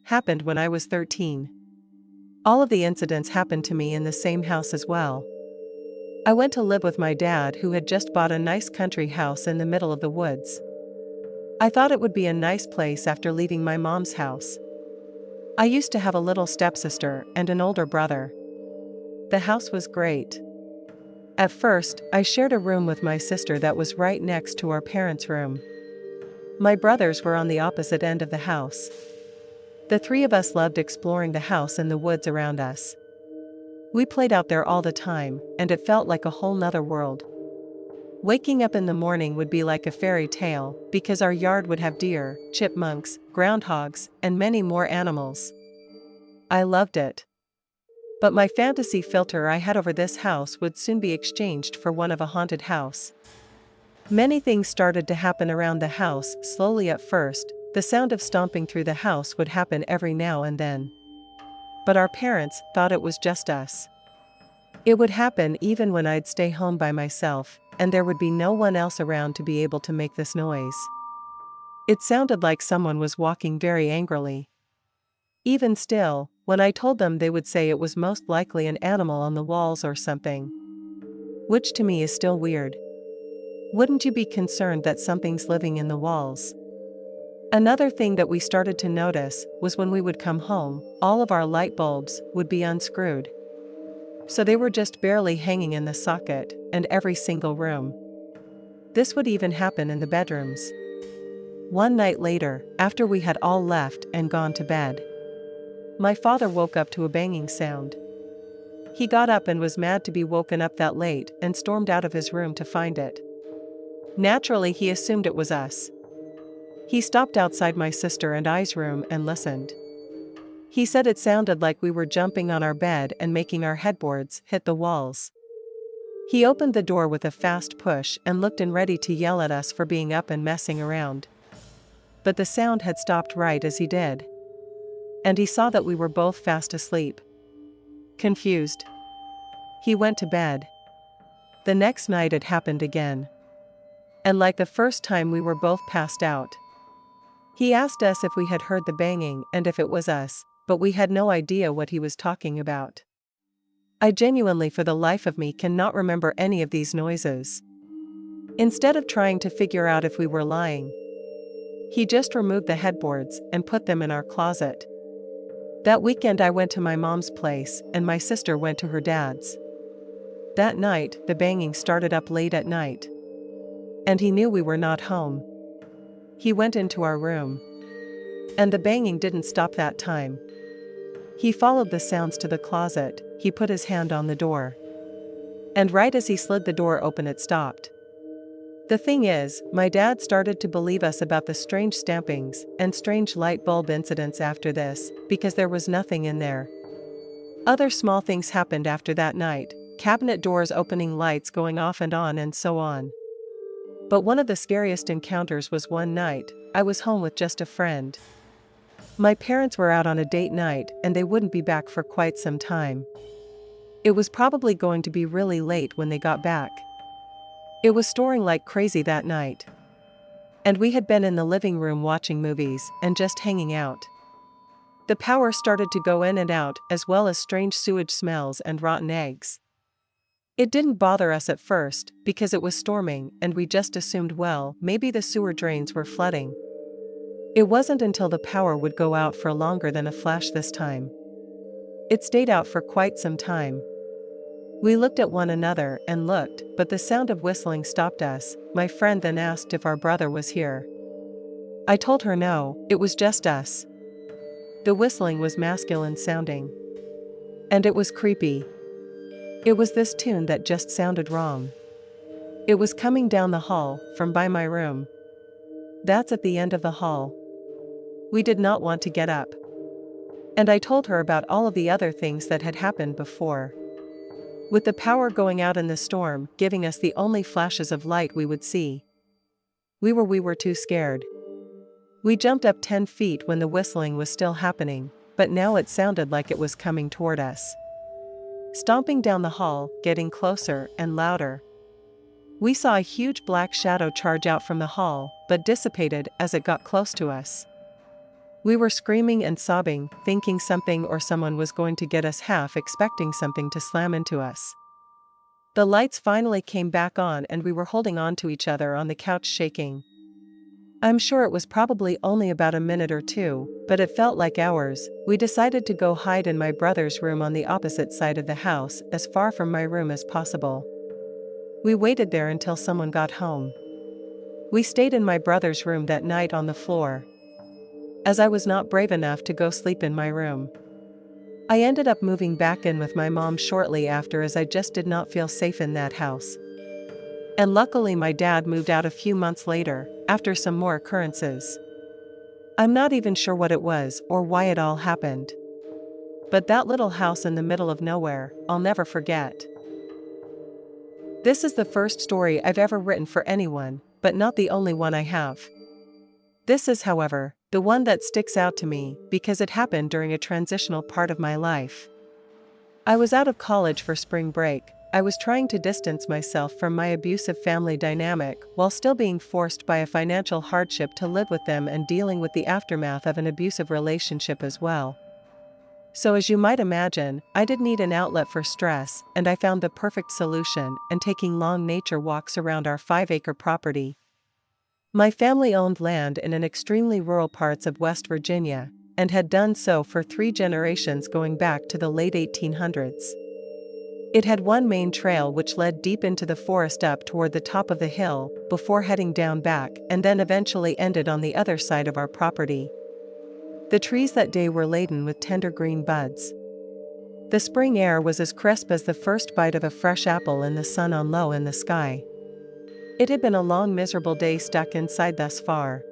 happened when I was 13. All of the incidents happened to me in the same house as well. I went to live with my dad, who had just bought a nice country house in the middle of the woods. I thought it would be a nice place after leaving my mom's house. I used to have a little stepsister and an older brother. The house was great. At first, I shared a room with my sister that was right next to our parents' room. My brothers were on the opposite end of the house. The three of us loved exploring the house and the woods around us. We played out there all the time, and it felt like a whole nother world. Waking up in the morning would be like a fairy tale, because our yard would have deer, chipmunks, groundhogs, and many more animals. I loved it. But my fantasy filter I had over this house would soon be exchanged for one of a haunted house. Many things started to happen around the house slowly at first. The sound of stomping through the house would happen every now and then. But our parents thought it was just us. It would happen even when I'd stay home by myself, and there would be no one else around to be able to make this noise. It sounded like someone was walking very angrily. Even still, when I told them, they would say it was most likely an animal on the walls or something. Which to me is still weird. Wouldn't you be concerned that something's living in the walls? Another thing that we started to notice was when we would come home, all of our light bulbs would be unscrewed. So they were just barely hanging in the socket, and every single room. This would even happen in the bedrooms. One night later, after we had all left and gone to bed, my father woke up to a banging sound. He got up and was mad to be woken up that late and stormed out of his room to find it. Naturally, he assumed it was us. He stopped outside my sister and I's room and listened. He said it sounded like we were jumping on our bed and making our headboards hit the walls. He opened the door with a fast push and looked in, ready to yell at us for being up and messing around. But the sound had stopped right as he did. And he saw that we were both fast asleep. Confused, he went to bed. The next night it happened again. And like the first time, we were both passed out. He asked us if we had heard the banging and if it was us, but we had no idea what he was talking about. I genuinely, for the life of me, cannot remember any of these noises. Instead of trying to figure out if we were lying, he just removed the headboards and put them in our closet. That weekend I went to my mom's place and my sister went to her dad's. That night, the banging started up late at night. And he knew we were not home. He went into our room. And the banging didn't stop that time. He followed the sounds to the closet. He put his hand on the door. And right as he slid the door open, it stopped. The thing is, my dad started to believe us about the strange stampings and strange light bulb incidents after this, because there was nothing in there. Other small things happened after that night, cabinet doors opening, lights going off and on, and so on. But one of the scariest encounters was one night. I was home with just a friend. My parents were out on a date night and they wouldn't be back for quite some time. It was probably going to be really late when they got back. It was storming like crazy that night. And we had been in the living room watching movies and just hanging out. The power started to go in and out, as well as strange sewage smells and rotten eggs. It didn't bother us at first because it was storming and we just assumed, well, maybe the sewer drains were flooding. It wasn't until the power would go out for longer than a flash this time. It stayed out for quite some time. We looked at one another and looked, but the sound of whistling stopped us. My friend then asked if our brother was here. I told her no, it was just us. The whistling was masculine sounding. And it was creepy. It was this tune that just sounded wrong. It was coming down the hall, from by my room. That's at the end of the hall. We did not want to get up. And I told her about all of the other things that had happened before. With the power going out in the storm, giving us the only flashes of light we would see. We were too scared. We jumped up 10 feet when the whistling was still happening, but now it sounded like it was coming toward us. Stomping down the hall, getting closer and louder. We saw a huge black shadow charge out from the hall, but dissipated as it got close to us. We were screaming and sobbing, thinking something or someone was going to get us, half expecting something to slam into us. The lights finally came back on and we were holding on to each other on the couch, shaking. I'm sure it was probably only about a minute or two, but it felt like hours. We decided to go hide in my brother's room on the opposite side of the house, as far from my room as possible. We waited there until someone got home. We stayed in my brother's room that night on the floor, as I was not brave enough to go sleep in my room. I ended up moving back in with my mom shortly after, as I just did not feel safe in that house. And luckily my dad moved out a few months later, after some more occurrences. I'm not even sure what it was or why it all happened. But that little house in the middle of nowhere, I'll never forget. This is the first story I've ever written for anyone, but not the only one I have. This is, however, the one that sticks out to me because it happened during a transitional part of my life. I was out of college for spring break. I was trying to distance myself from my abusive family dynamic while still being forced by a financial hardship to live with them and dealing with the aftermath of an abusive relationship as well. So as you might imagine, I did need an outlet for stress, and I found the perfect solution in taking long nature walks around our 5-acre property. My family owned land in an extremely rural parts of West Virginia, and had done so for 3 generations going back to the late 1800s. It had one main trail which led deep into the forest up toward the top of the hill, before heading down back and then eventually ended on the other side of our property. The trees that day were laden with tender green buds. The spring air was as crisp as the first bite of a fresh apple in the sun on low in the sky. It had been a long miserable day stuck inside thus far.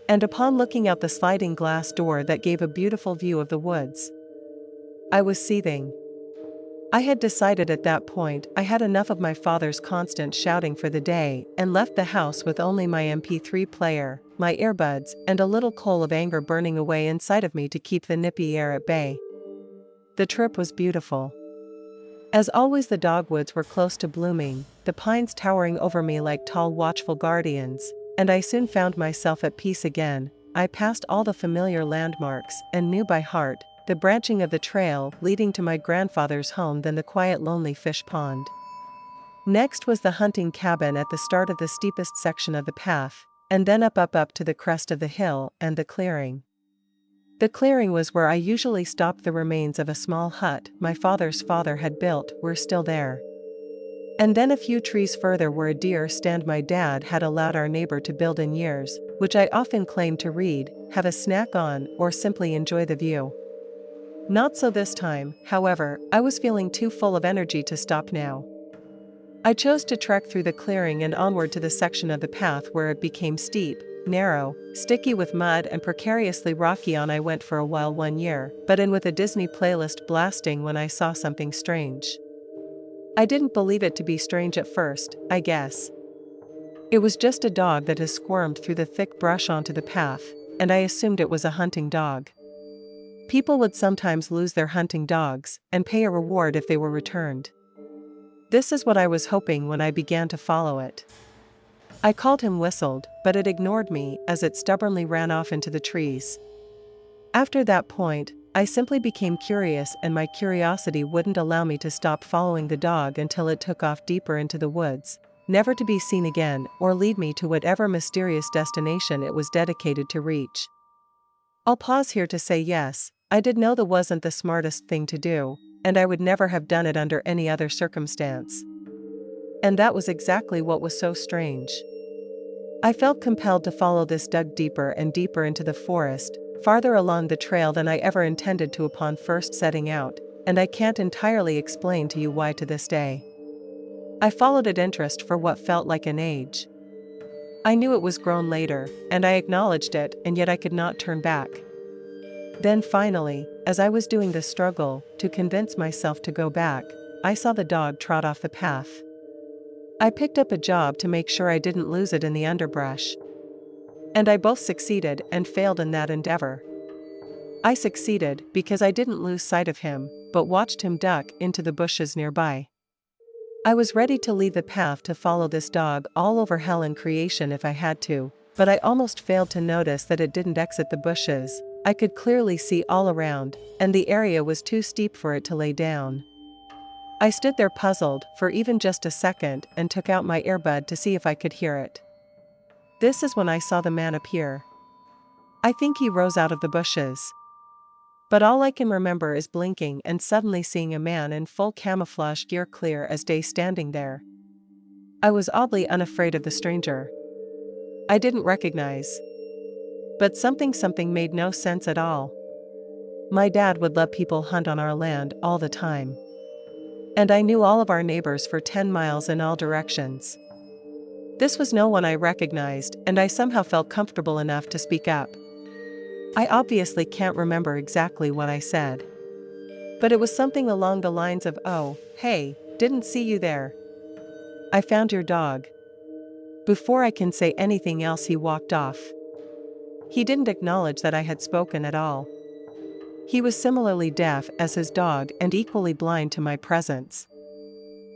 And upon looking out the sliding glass door that gave a beautiful view of the woods, I was seething. I had decided at that point I had enough of my father's constant shouting for the day and left the house with only my MP3 player, my earbuds, and a little coal of anger burning away inside of me to keep the nippy air at bay. The trip was beautiful. As always, the dogwoods were close to blooming, the pines towering over me like tall watchful guardians, and I soon found myself at peace again. I passed all the familiar landmarks and knew by heart the branching of the trail leading to my grandfather's home, then the quiet lonely fish pond. Next was the hunting cabin at the start of the steepest section of the path, and then up to the crest of the hill and the clearing. The clearing was where I usually stopped. The remains of a small hut my father's father had built were still there. And then a few trees further were a deer stand my dad had allowed our neighbor to build in years, which I often claimed to read, have a snack on, or simply enjoy the view. Not so this time, however. I was feeling too full of energy to stop now. I chose to trek through the clearing and onward to the section of the path where it became steep, narrow, sticky with mud and precariously rocky. On I went for a while one year, but in with a Disney playlist blasting when I saw something strange. I didn't believe it to be strange at first, I guess. It was just a dog that has squirmed through the thick brush onto the path, and I assumed it was a hunting dog. People would sometimes lose their hunting dogs and pay a reward if they were returned. This is what I was hoping when I began to follow it. I called him, whistled, but it ignored me as it stubbornly ran off into the trees. After that point, I simply became curious, and my curiosity wouldn't allow me to stop following the dog until it took off deeper into the woods, never to be seen again or lead me to whatever mysterious destination it was dedicated to reach. I'll pause here to say yes, I did know that wasn't the smartest thing to do, and I would never have done it under any other circumstance. And that was exactly what was so strange. I felt compelled to follow this dug deeper and deeper into the forest, farther along the trail than I ever intended to upon first setting out, and I can't entirely explain to you why to this day. I followed it interest for what felt like an age. I knew it was grown later, and I acknowledged it, and yet I could not turn back. Then finally, as I was doing the struggle to convince myself to go back, I saw the dog trot off the path. I picked up a job to make sure I didn't lose it in the underbrush. And I both succeeded and failed in that endeavor. I succeeded because I didn't lose sight of him, but watched him duck into the bushes nearby. I was ready to leave the path to follow this dog all over hell and creation if I had to, but I almost failed to notice that it didn't exit the bushes. I could clearly see all around, and the area was too steep for it to lay down. I stood there puzzled for even just a second and took out my earbud to see if I could hear it. This is when I saw the man appear. I think he rose out of the bushes. But all I can remember is blinking and suddenly seeing a man in full camouflage gear clear as day standing there. I was oddly unafraid of the stranger. I didn't recognize. But something made no sense at all. My dad would let people hunt on our land all the time. And I knew all of our neighbors for 10 miles in all directions. This was no one I recognized, and I somehow felt comfortable enough to speak up. I obviously can't remember exactly what I said. But it was something along the lines of, "Oh, hey, didn't see you there. I found your dog." Before I can say anything else, he walked off. He didn't acknowledge that I had spoken at all. He was similarly deaf as his dog and equally blind to my presence.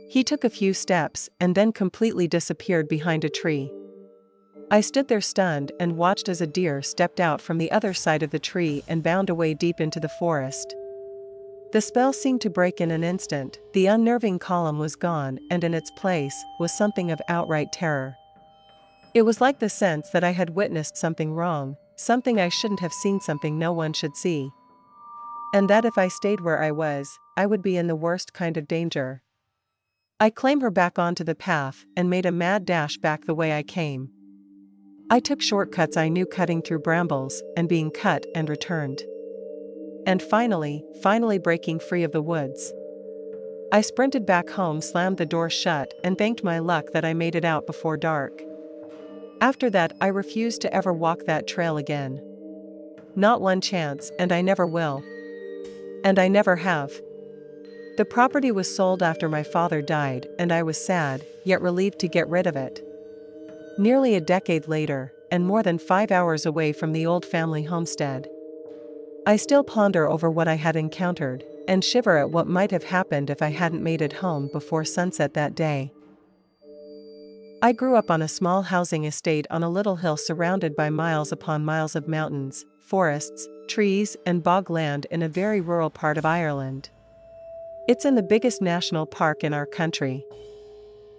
He took a few steps and then completely disappeared behind a tree. I stood there stunned and watched as a deer stepped out from the other side of the tree and bounded away deep into the forest. The spell seemed to break in an instant. The unnerving column was gone, and in its place was something of outright terror. It was like the sense that I had witnessed something wrong, something I shouldn't have seen, something no one should see. And that if I stayed where I was, I would be in the worst kind of danger. I claimed her back onto the path and made a mad dash back the way I came. I took shortcuts I knew, cutting through brambles and being cut, and returned. And finally breaking free of the woods. I sprinted back home, slammed the door shut, and thanked my luck that I made it out before dark. After that, I refused to ever walk that trail again. Not one chance, and I never will. And I never have. The property was sold after my father died, and I was sad, yet relieved to get rid of it. Nearly a decade later, and more than 5 hours away from the old family homestead, I still ponder over what I had encountered, and shiver at what might have happened if I hadn't made it home before sunset that day. I grew up on a small housing estate on a little hill surrounded by miles upon miles of mountains, forests, trees, and bog land in a very rural part of Ireland. It's in the biggest national park in our country.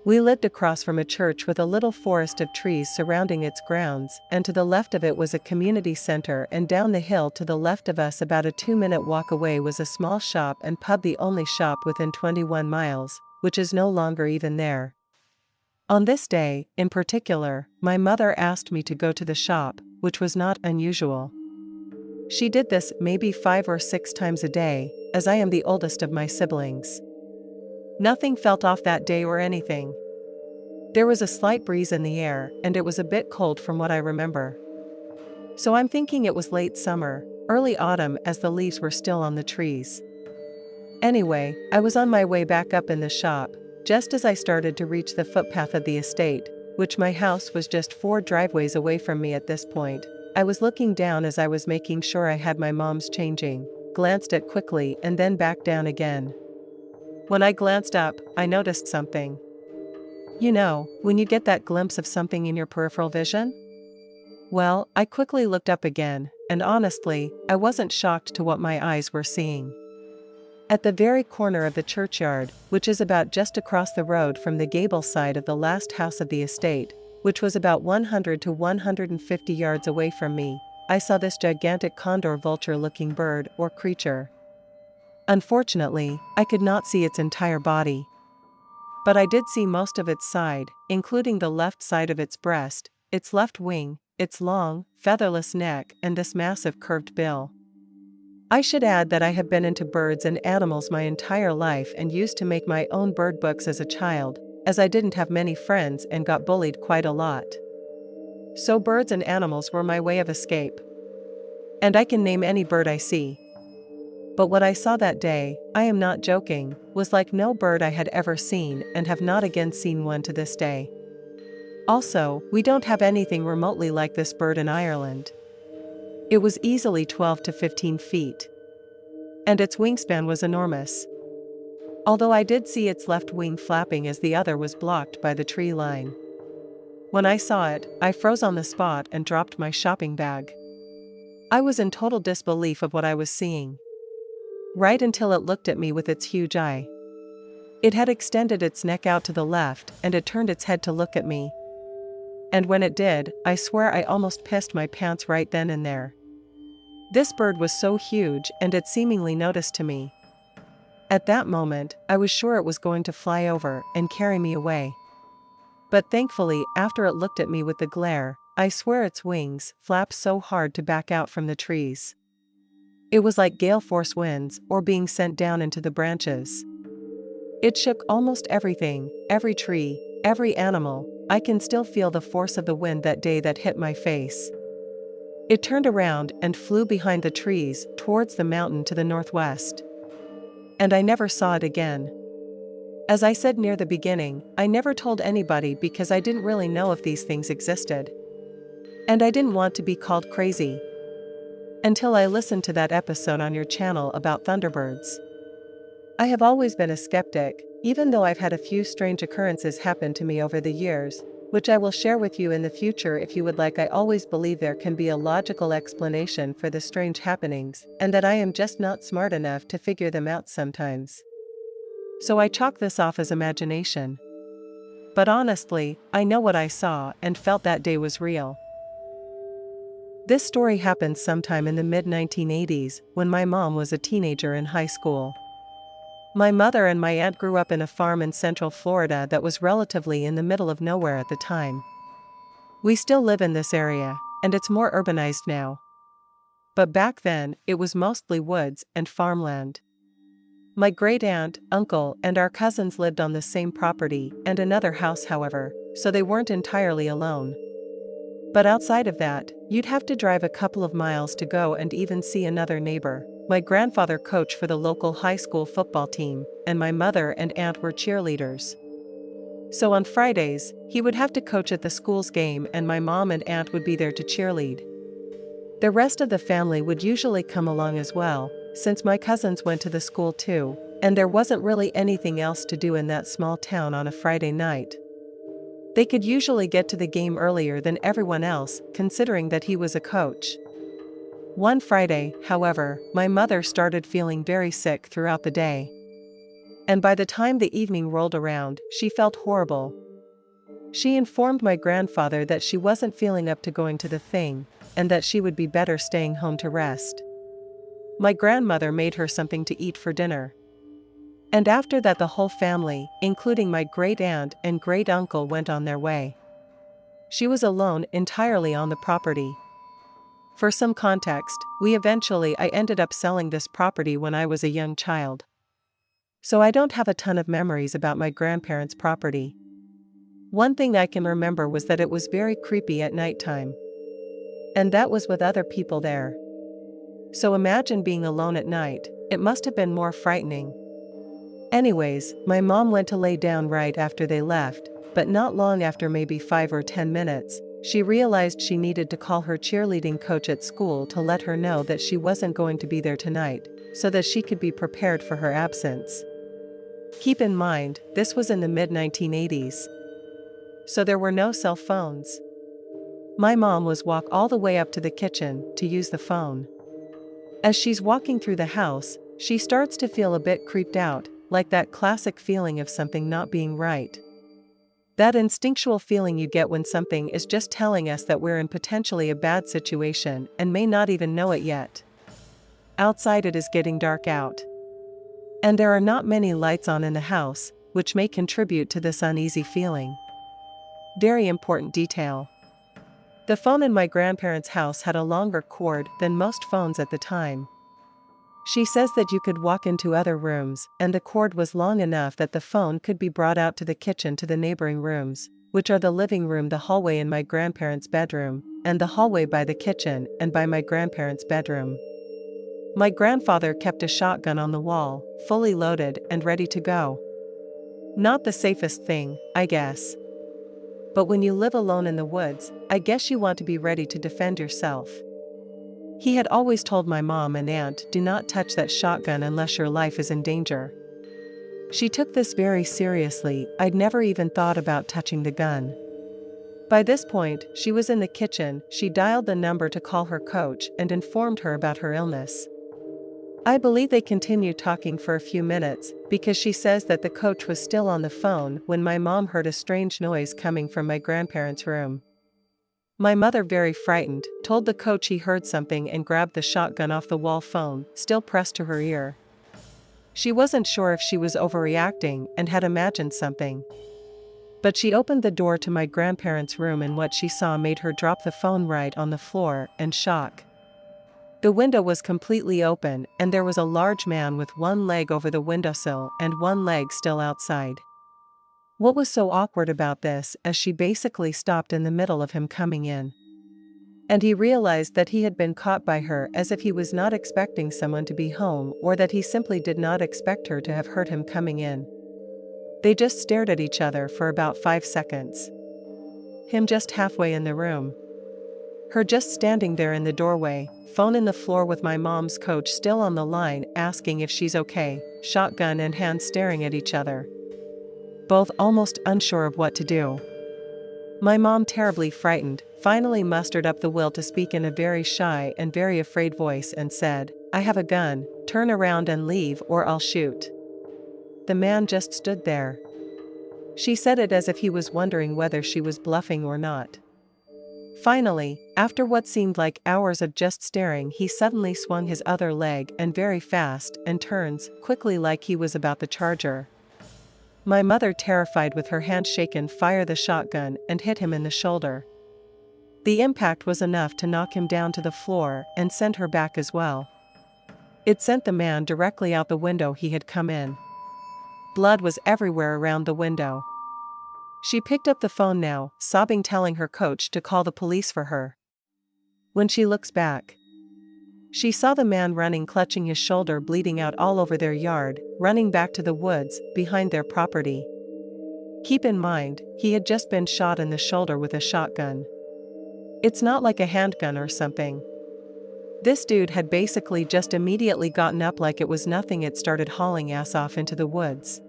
We lived across from a church with a little forest of trees surrounding its grounds, and to the left of it was a community center, and down the hill to the left of us about a 2-minute walk away was a small shop and pub, the only shop within 21 miles, which is no longer even there. On this day, in particular, my mother asked me to go to the shop, which was not unusual. She did this maybe 5 or 6 times a day, as I am the oldest of my siblings. Nothing felt off that day or anything. There was a slight breeze in the air, and it was a bit cold from what I remember. So I'm thinking it was late summer, early autumn, as the leaves were still on the trees. Anyway, I was on my way back up in the shop, just as I started to reach the footpath of the estate, which my house was just 4 driveways away from me at this point. I was looking down as I was making sure I had my mom's changing, glanced at quickly and then back down again. When I glanced up, I noticed something. You know, when you get that glimpse of something in your peripheral vision? Well, I quickly looked up again, and honestly, I wasn't shocked to what my eyes were seeing. At the very corner of the churchyard, which is about just across the road from the gable side of the last house of the estate, which was about 100 to 150 yards away from me, I saw this gigantic condor vulture-looking bird or creature. Unfortunately, I could not see its entire body. But I did see most of its side, including the left side of its breast, its left wing, its long, featherless neck, and this massive curved bill. I should add that I have been into birds and animals my entire life and used to make my own bird books as a child, as I didn't have many friends and got bullied quite a lot. So birds and animals were my way of escape. And I can name any bird I see. But what I saw that day, I am not joking, was like no bird I had ever seen, and have not again seen one to this day. Also, we don't have anything remotely like this bird in Ireland. It was easily 12 to 15 feet. And its wingspan was enormous. Although I did see its left wing flapping as the other was blocked by the tree line. When I saw it, I froze on the spot and dropped my shopping bag. I was in total disbelief of what I was seeing. Right until it looked at me with its huge eye. It had extended its neck out to the left and it turned its head to look at me. And when it did, I swear I almost pissed my pants right then and there. This bird was so huge and it seemingly noticed to me. At that moment, I was sure it was going to fly over and carry me away. But thankfully, after it looked at me with the glare, I swear its wings flapped so hard to back out from the trees. It was like gale force winds or being sent down into the branches. It shook almost everything, every tree, every animal. I can still feel the force of the wind that day that hit my face. It turned around and flew behind the trees towards the mountain to the northwest. And I never saw it again. As I said near the beginning, I never told anybody because I didn't really know if these things existed. And I didn't want to be called crazy. Until I listened to that episode on your channel about thunderbirds. I have always been a skeptic, even though I've had a few strange occurrences happen to me over the years, which I will share with you in the future if you would like. I always believe there can be a logical explanation for the strange happenings, and that I am just not smart enough to figure them out sometimes. So I chalk this off as imagination. But honestly, I know what I saw and felt that day was real. This story happened sometime in the mid-1980s when my mom was a teenager in high school. My mother and my aunt grew up in a farm in Central Florida that was relatively in the middle of nowhere at the time. We still live in this area, and it's more urbanized now. But back then, it was mostly woods and farmland. My great-aunt, uncle, and our cousins lived on the same property and another house, however, so they weren't entirely alone. But outside of that, you'd have to drive a couple of miles to go and even see another neighbor. My grandfather coached for the local high school football team, and my mother and aunt were cheerleaders. So on Fridays, he would have to coach at the school's game and my mom and aunt would be there to cheerlead. The rest of the family would usually come along as well, since my cousins went to the school too, and there wasn't really anything else to do in that small town on a Friday night. They could usually get to the game earlier than everyone else, considering that he was a coach. One Friday, however, my mother started feeling very sick throughout the day. And by the time the evening rolled around, she felt horrible. She informed my grandfather that she wasn't feeling up to going to the thing, and that she would be better staying home to rest. My grandmother made her something to eat for dinner. And after that the whole family, including my great-aunt and great-uncle, went on their way. She was alone entirely on the property. For some context, I ended up selling this property when I was a young child. So I don't have a ton of memories about my grandparents' property. One thing I can remember was that it was very creepy at nighttime. And that was with other people there. So imagine being alone at night, it must have been more frightening. Anyways, my mom went to lay down right after they left, but not long after, maybe 5 or 10 minutes, she realized she needed to call her cheerleading coach at school to let her know that she wasn't going to be there tonight, so that she could be prepared for her absence. Keep in mind, this was in the mid-1980s. So there were no cell phones. My mom was walk all the way up to the kitchen to use the phone. As she's walking through the house, she starts to feel a bit creeped out, like that classic feeling of something not being right. That instinctual feeling you get when something is just telling us that we're in potentially a bad situation and may not even know it yet. Outside it is getting dark out. And there are not many lights on in the house, which may contribute to this uneasy feeling. Very important detail. The phone in my grandparents' house had a longer cord than most phones at the time. She says that you could walk into other rooms, and the cord was long enough that the phone could be brought out to the kitchen to the neighboring rooms, which are the living room, the hallway in my grandparents' bedroom, and the hallway by the kitchen and by my grandparents' bedroom. My grandfather kept a shotgun on the wall, fully loaded and ready to go. Not the safest thing, I guess. But when you live alone in the woods, I guess you want to be ready to defend yourself. He had always told my mom and aunt, do not touch that shotgun unless your life is in danger. She took this very seriously. I'd never even thought about touching the gun. By this point, she was in the kitchen. She dialed the number to call her coach and informed her about her illness. I believe they continued talking for a few minutes, because she says that the coach was still on the phone when my mom heard a strange noise coming from my grandparents' room. My mother, very frightened, told the coach he heard something and grabbed the shotgun off the wall phone, still pressed to her ear. She wasn't sure if she was overreacting and had imagined something. But she opened the door to my grandparents' room, and what she saw made her drop the phone right on the floor in shock. The window was completely open, and there was a large man with one leg over the windowsill and one leg still outside. What was so awkward about this, as she basically stopped in the middle of him coming in. And he realized that he had been caught by her, as if he was not expecting someone to be home, or that he simply did not expect her to have heard him coming in. They just stared at each other for about 5 seconds. Him just halfway in the room. Her just standing there in the doorway, phone in the floor with my mom's coach still on the line asking if she's okay, shotgun in hand staring at each other. Both almost unsure of what to do. My mom, terribly frightened, finally mustered up the will to speak in a very shy and very afraid voice and said, "I have a gun, turn around and leave or I'll shoot." The man just stood there. She said it as if he was wondering whether she was bluffing or not. Finally, after what seemed like hours of just staring, he suddenly swung his other leg and very fast and turns quickly like he was about to charge her. My mother, terrified with her hand shaken, fired the shotgun and hit him in the shoulder. The impact was enough to knock him down to the floor and send her back as well. It sent the man directly out the window he had come in. Blood was everywhere around the window. She picked up the phone now, sobbing, telling her coach to call the police for her. When she looks back, she saw the man running, clutching his shoulder, bleeding out all over their yard, running back to the woods behind their property. Keep in mind, he had just been shot in the shoulder with a shotgun. It's not like a handgun or something. This dude had basically just immediately gotten up like it was nothing. It started hauling ass off into the woods.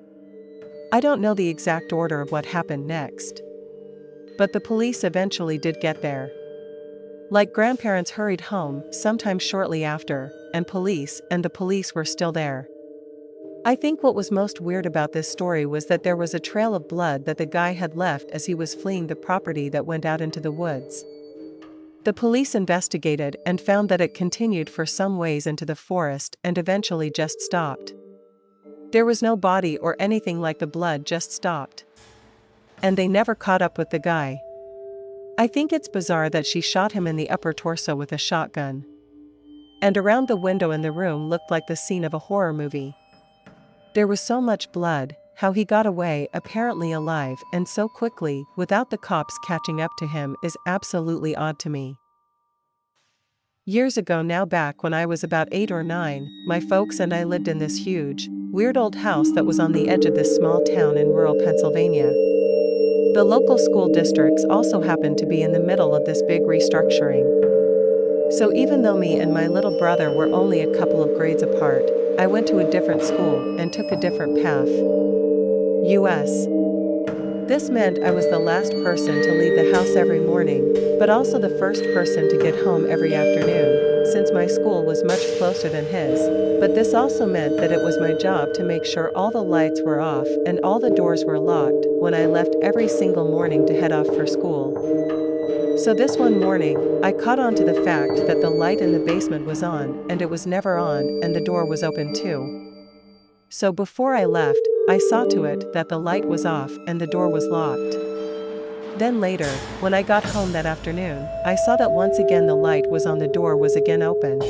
I don't know the exact order of what happened next. But the police eventually did get there. Like, grandparents hurried home sometime shortly after, and the police were still there. I think what was most weird about this story was that there was a trail of blood that the guy had left as he was fleeing the property that went out into the woods. The police investigated and found that it continued for some ways into the forest and eventually just stopped. There was no body or anything, like the blood just stopped. And they never caught up with the guy. I think it's bizarre that she shot him in the upper torso with a shotgun. And around the window in the room looked like the scene of a horror movie. There was so much blood. How he got away, apparently alive, and so quickly, without the cops catching up to him, is absolutely odd to me. Years ago now, back when I was about 8 or 9, my folks and I lived in this huge, weird old house that was on the edge of this small town in rural Pennsylvania. The local school districts also happened to be in the middle of this big restructuring. So even though me and my little brother were only a couple of grades apart, I went to a different school and took a different path. U.S. This meant I was the last person to leave the house every morning, but also the first person to get home every afternoon, since my school was much closer than his. But this also meant that it was my job to make sure all the lights were off and all the doors were locked when I left every single morning to head off for school. So this one morning, I caught on to the fact that the light in the basement was on, and it was never on, and the door was open too. So before I left, I saw to it that the light was off and the door was locked. Then later, when I got home that afternoon, I saw that once again the light was on, the door was again open.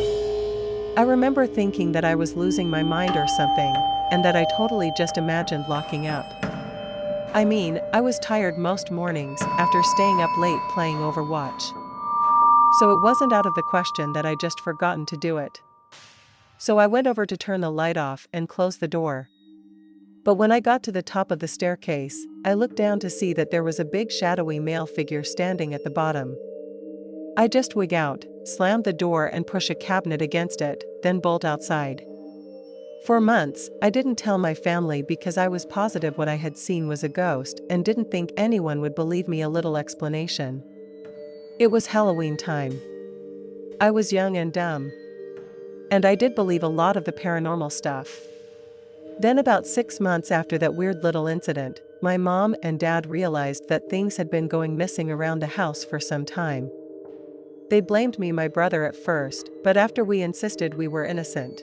I remember thinking that I was losing my mind or something, and that I totally just imagined locking up. I mean, I was tired most mornings after staying up late playing Overwatch. So it wasn't out of the question that I just forgotten to do it. So I went over to turn the light off and close the door. But when I got to the top of the staircase, I looked down to see that there was a big shadowy male figure standing at the bottom. I just wig out, slammed the door and push a cabinet against it, then bolt outside. For months, I didn't tell my family because I was positive what I had seen was a ghost and didn't think anyone would believe me. A little explanation. It was Halloween time. I was young and dumb. And I did believe a lot of the paranormal stuff. Then about 6 months after that weird little incident, my mom and dad realized that things had been going missing around the house for some time. They blamed me, my brother, at first, but after we insisted we were innocent.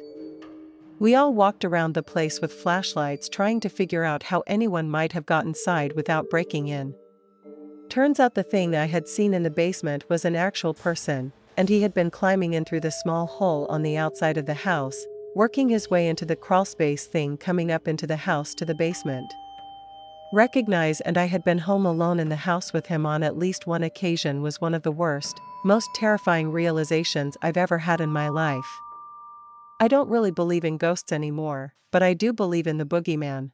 We all walked around the place with flashlights trying to figure out how anyone might have got inside without breaking in. Turns out the thing I had seen in the basement was an actual person, and he had been climbing in through the small hole on the outside of the house, working his way into the crawlspace thing coming up into the house to the basement. Recognize, and I had been home alone in the house with him on at least one occasion was one of the worst, most terrifying realizations I've ever had in my life. I don't really believe in ghosts anymore, but I do believe in the boogeyman.